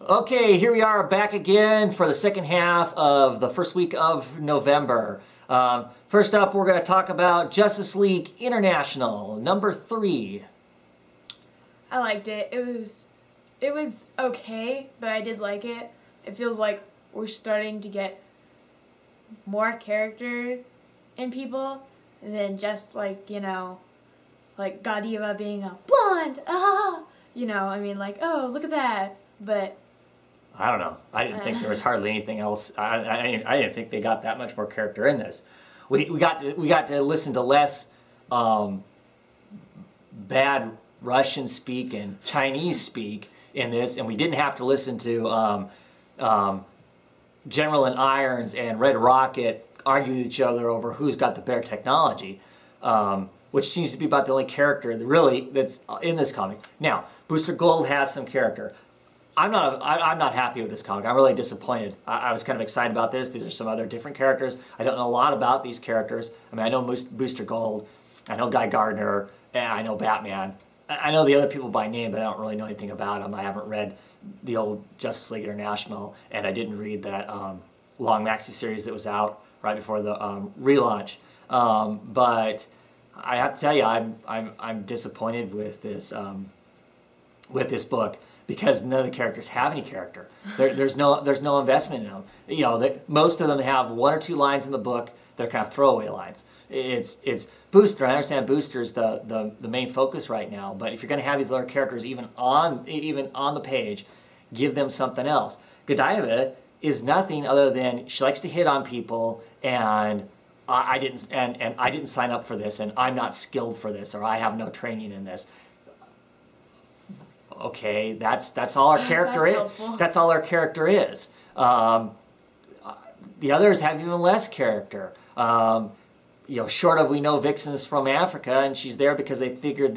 Okay, here we are back again for the second half of the first week of November. First up, we're going to talk about Justice League International, number 3. I liked it. It was okay, but I did like it. It feels like we're starting to get more character in people than just like, like Godiva being a blonde, I mean, like, oh, look at that. But I don't know. I didn't think there was hardly anything else. I didn't think they got that much more character in this. We got to listen to less bad Russian speak and Chinese speak in this, and we didn't have to listen to General and Irons and Red Rocket argue with each other over who's got the better technology, which seems to be about the only character that's in this comic. Now, Booster Gold has some character. I'm not happy with this comic. I'm really disappointed. I was kind of excited about this. These are some other different characters. I don't know a lot about these characters. I mean, I know Booster Gold, I know Guy Gardner, and I know Batman. I know the other people by name, but I don't really know anything about them. I haven't read the old Justice League International, and I didn't read that long maxi series that was out right before the relaunch. But I have to tell you, I'm disappointed with this book, because none of the characters have any character. There's no investment in them. Most of them have 1 or 2 lines in the book. They're kind of throwaway lines. It's Booster. I understand Booster's the main focus right now, but if you're going to have these other characters even on the page, give them something else. Godiva is nothing other than she likes to hit on people, and I didn't sign up for this, and I'm not skilled for this, or I have no training in this. Okay, that's all our character is. That's all our character is. The others have even less character. Short of, we know Vixen's from Africa and she's there because they figured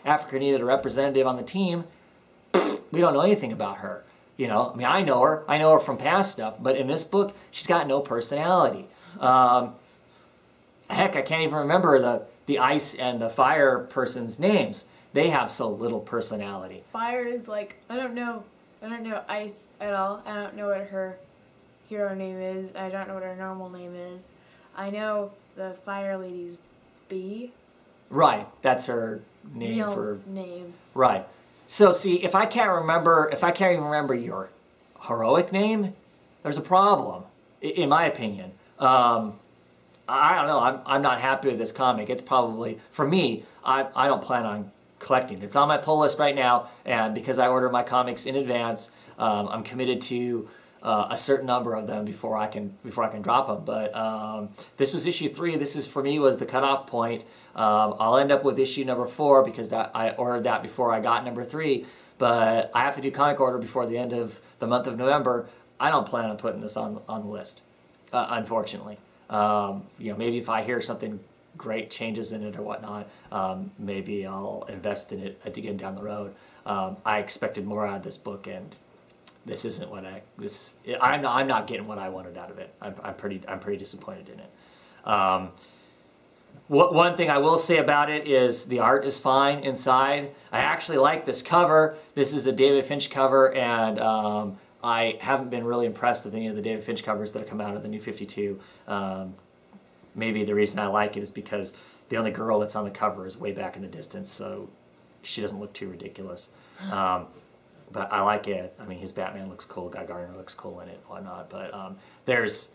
Africa needed a representative on the team. We don't know anything about her. I mean, I know her from past stuff, but in this book, she's got no personality. Heck, I can't even remember the ice and the fire person's names. They have so little personality. Fire is like, I don't know Ice at all. I don't know what her hero name is. I don't know what her normal name is. I know the Fire Lady's Bee. Right, that's her name. Real name. Right. So see, if I can't even remember your heroic name, there's a problem, in my opinion. I don't know. I'm not happy with this comic. It's probably, for me, I don't plan on collecting. It's on my pull list right now, and because I order my comics in advance, I'm committed to a certain number of them before I can drop them. But this was issue 3. This for me was the cutoff point. I'll end up with issue number 4 because I ordered that before I got number 3. But I have to do comic order before the end of the month of November. I don't plan on putting this on the list, unfortunately. Maybe if I hear something great changes in it or whatnot, maybe I'll invest in it again down the road. I expected more out of this book, and this isn't what I'm not getting what I wanted out of it. I'm pretty disappointed in it. One thing I will say about it is the art is fine inside. I actually like this cover. This is a David Finch cover, and I haven't been really impressed with any of the David Finch covers that have come out of the New 52. Maybe the reason I like it is because the only girl that's on the cover is way back in the distance, so she doesn't look too ridiculous. But I like it. I mean, his Batman looks cool, Guy Gardner looks cool in it and whatnot. But there's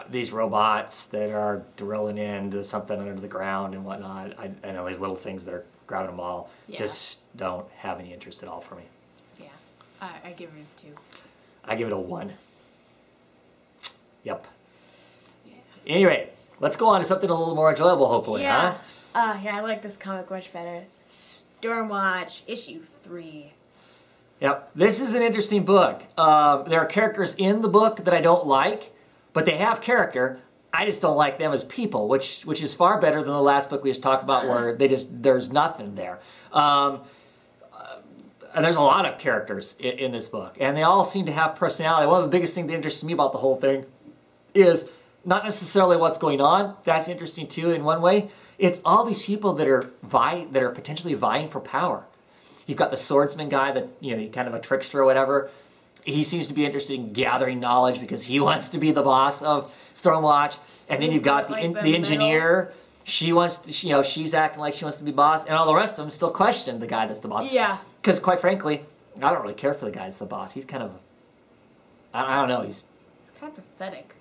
these robots that are drilling into something under the ground and whatnot. I know these little things that are grabbing them all. Yeah. Just don't have any interest at all for me. Yeah, I give it a 2. I give it a 1. Yep. Yeah. Anyway. Let's go on to something a little more enjoyable, hopefully, huh? Yeah, I like this comic much better. Stormwatch, issue 3. Yep, this is an interesting book. There are characters in the book that I don't like, but they have character. I just don't like them as people, which is far better than the last book we just talked about, where there's nothing there. And there's a lot of characters in this book, and they all seem to have personality. One of the biggest things that interests me about the whole thing is not necessarily what's going on. That's interesting too in one way. It's all these people that are potentially vying for power. You've got the swordsman guy that, kind of a trickster or whatever. he seems to be interested in gathering knowledge because he wants to be the boss of Stormwatch. And then you've got the engineer. She wants to, you know, she's acting like she wants to be boss, and all the rest of them still question the guy that's the boss. Yeah. Because quite frankly, I don't really care for the guy that's the boss. He's kind of, I don't know. He's kind of pathetic.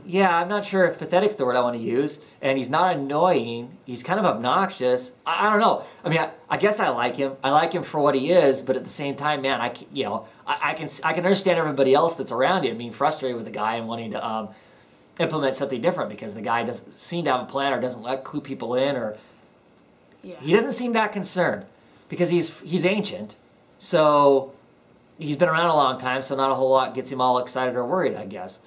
Yeah, I'm not sure if pathetic's the word I want to use. And he's not annoying. He's kind of obnoxious. I don't know. I mean, I guess I like him. I like him for what he is, but at the same time, man, I can understand everybody else that's around him being frustrated with the guy and wanting to implement something different because the guy doesn't seem to have a plan or doesn't let clue people in, or he doesn't seem that concerned because he's ancient, so he's been around a long time, so not a whole lot gets him all excited or worried, I guess.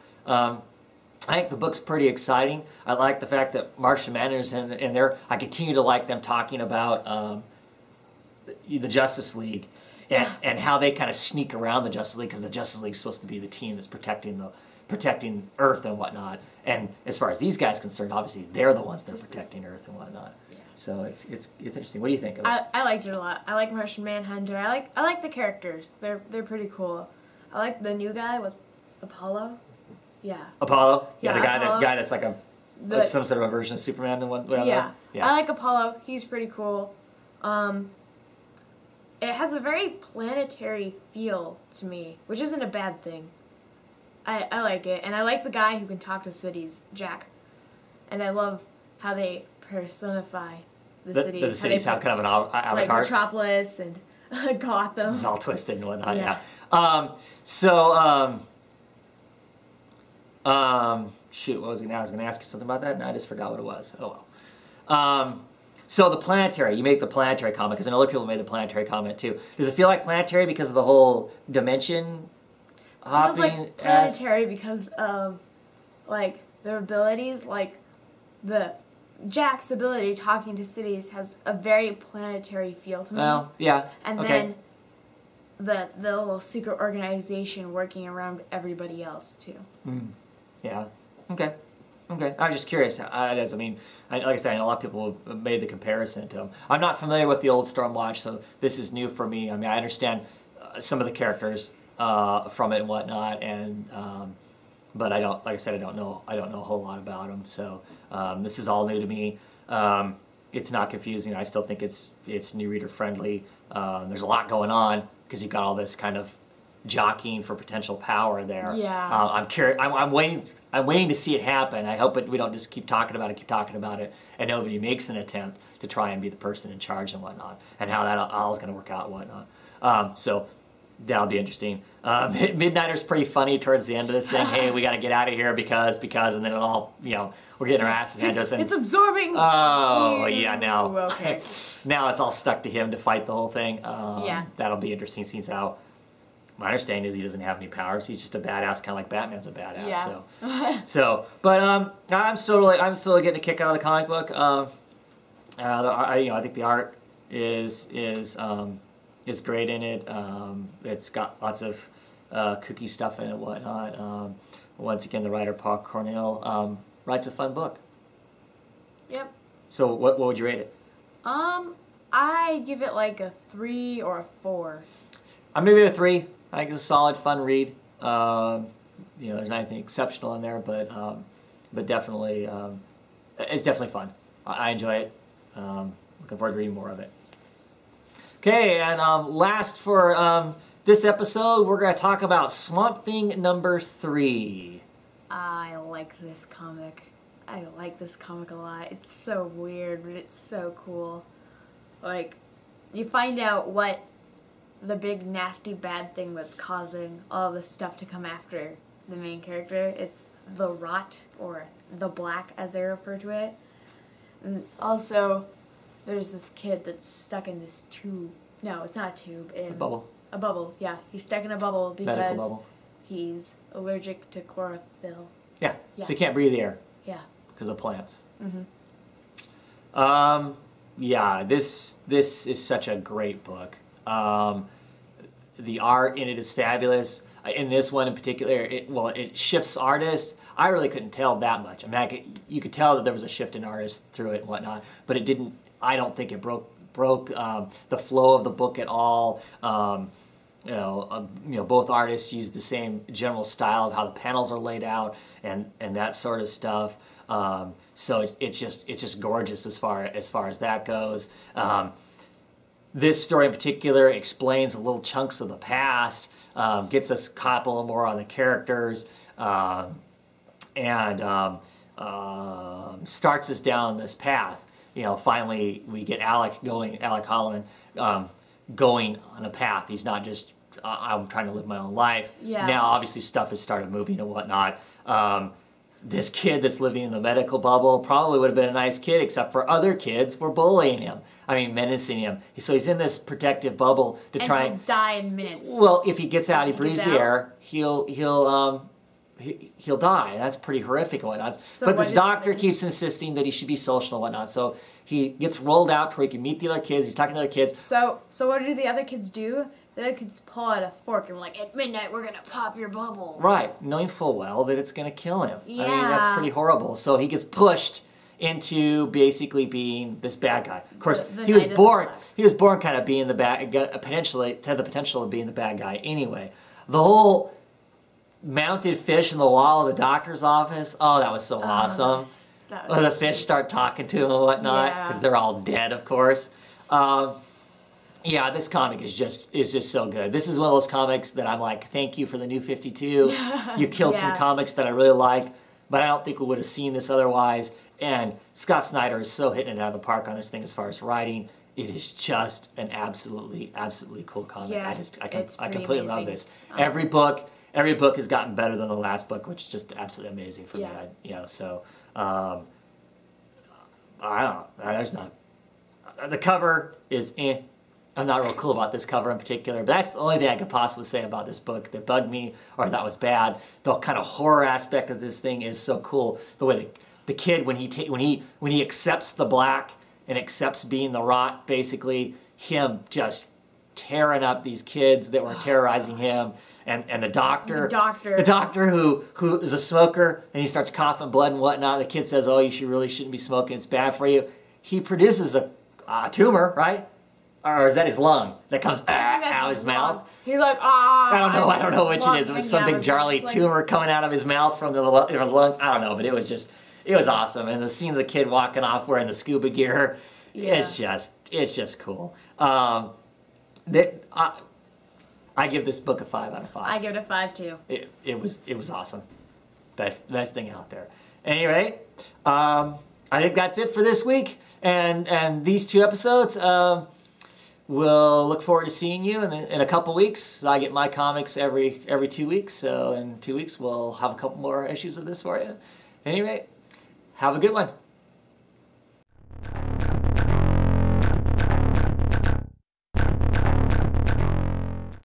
I think the book's pretty exciting. I like the fact that Martian Manor's in there. I continue to like them talking about the Justice League and how they kind of sneak around the Justice League because the Justice League's supposed to be the team that's protecting Earth and whatnot. And as far as these guys are concerned, obviously they're the ones that are protecting Earth and whatnot. Yeah. So it's interesting. What do you think of it? I liked it a lot. I like Martian Manhunter. I like the characters. They're pretty cool. I like the new guy with Apollo. Yeah. Apollo? Yeah, the Apollo. guy that's like some sort of a version of Superman and whatever. Yeah. Yeah. I like Apollo. He's pretty cool. It has a very planetary feel to me, which isn't a bad thing. I like it. And I like the guy who can talk to cities, Jack. And I love how they personify the cities. The cities have kind of an avatar. Like Metropolis and Gotham. It's all twisted and whatnot, yeah. Shoot, what was I was going to ask you something about that, and I just forgot what it was. Oh well. So the planetary, you make the planetary comment, because I know other people made the planetary comment too. Does it feel like planetary because of the whole dimension hopping? It feels like planetary because of, like, their abilities. Like, Jack's ability talking to cities has a very planetary feel to me. Well, yeah. And then the little secret organization working around everybody else too. Mm. Yeah. Okay. I'm just curious how it is. I mean, like I said, I know a lot of people have made the comparison to them. I'm not familiar with the old Stormwatch, so this is new for me. I mean, I understand some of the characters from it and whatnot, and but I don't. Like I said, I don't know a whole lot about them. So this is all new to me. It's not confusing. I still think it's new reader friendly. There's a lot going on because you've got all this kind of jockeying for potential power there. Yeah. I'm curious. I'm waiting to see it happen. I hope we don't just keep talking about it, and nobody makes an attempt to try and be the person in charge and whatnot, and how that all is going to work out and whatnot. So that'll be interesting. Midnighter's pretty funny towards the end of this thing. Hey, we got to get out of here because, and then it all, we're getting our asses handed to us. It's absorbing. Oh, yeah, now. Okay. Now it's all stuck to him to fight the whole thing. Yeah. That'll be interesting. Seems how. My understanding is he doesn't have any powers. He's just a badass, kind of like Batman's a badass. Yeah. But I'm still getting a kick out of the comic book. I think the art is great in it. It's got lots of kooky stuff in it and whatnot. Once again, the writer Paul Cornell writes a fun book. Yep. So what would you rate it? I give it like a 3 or a 4. I'm gonna give it a 3. I think it's a solid, fun read. There's not anything exceptional in there, but definitely, it's definitely fun. I enjoy it. Looking forward to reading more of it. Okay, and last for this episode, we're gonna talk about Swamp Thing number 3. I like this comic. I like this comic a lot. It's so weird, but it's so cool. Like, you find out what the big nasty bad thing that's causing all this stuff to come after the main character. It's the rot, or the black as they refer to it. And also, there's this kid that's stuck in this tube. No, it's not a tube. A bubble. A bubble, yeah. He's stuck in a bubble because medical bubble. He's allergic to chlorophyll. Yeah. So you can't breathe the air. Yeah. Because of plants. Mm-hmm. Yeah, this is such a great book. The art in it is fabulous. In this one in particular, it shifts artists. I really couldn't tell that much. I mean, you could tell that there was a shift in artists through it and whatnot, but it didn't. I don't think it broke the flow of the book at all. both artists use the same general style of how the panels are laid out and that sort of stuff. So it's just gorgeous as far as that goes. This story in particular explains little chunks of the past, gets us caught up a little more on the characters, and starts us down this path. Finally we get Alec Holland going on a path. He's not just I'm trying to live my own life. Yeah. Now obviously stuff has started moving and whatnot. This kid that's living in the medical bubble probably would have been a nice kid, except for other kids were bullying him. I mean, menacing him. So he's in this protective bubble to and try he'll die in minutes. Well, if he gets out, he breathes the air. He'll die. That's pretty horrific and whatnot. So but this doctor keeps insisting that he should be social and whatnot. So he gets rolled out to where he can meet the other kids. He's talking to the other kids. So what do the other kids do? The other kids pull out a fork and like, at midnight we're gonna pop your bubble. Right, knowing full well that it's gonna kill him. Yeah. I mean, that's pretty horrible. So he gets pushed into basically being this bad guy. Of course, he was born kind of being the bad, potentially had the potential of being the bad guy anyway. The whole mounted fish in the wall of the doctor's office. Oh, that was so awesome. The fish start talking to him and whatnot because they're all dead, of course. Yeah, this comic is just so good. This is one of those comics that I'm like, thank you for the New 52. You killed some comics that I really like, but I don't think we would have seen this otherwise. And Scott Snyder is so hitting it out of the park on this thing as far as writing. It is just an absolutely cool comic. Yeah, I completely love this. Every book has gotten better than the last book, which is just absolutely amazing for me. So I don't know. There's not. The cover is I'm not real cool about this cover in particular, but that's the only thing I could possibly say about this book that bugged me or that was bad. The kind of horror aspect of this thing is so cool. The way the kid, when he accepts the black and accepts being the rot, basically him just tearing up these kids that were terrorizing him, and the doctor who is a smoker, and he starts coughing blood and whatnot. The kid says, "Oh, you really shouldn't be smoking. It's bad for you." He produces a tumor, right? Or is that his lung that comes out of his mouth? He's like, ah. I don't know which it is. It was some big gnarly tumor coming out of his mouth from the lungs. I don't know, but it was awesome. And the scene of the kid walking off wearing the scuba gear, it's just cool. I give this book a 5 out of 5. I give it a 5 too. It was awesome. Best thing out there. Anyway, I think that's it for this week. And these 2 episodes. We'll look forward to seeing you in a couple weeks. I get my comics every 2 weeks, so in 2 weeks we'll have a couple more issues of this for you. Anyway, have a good one.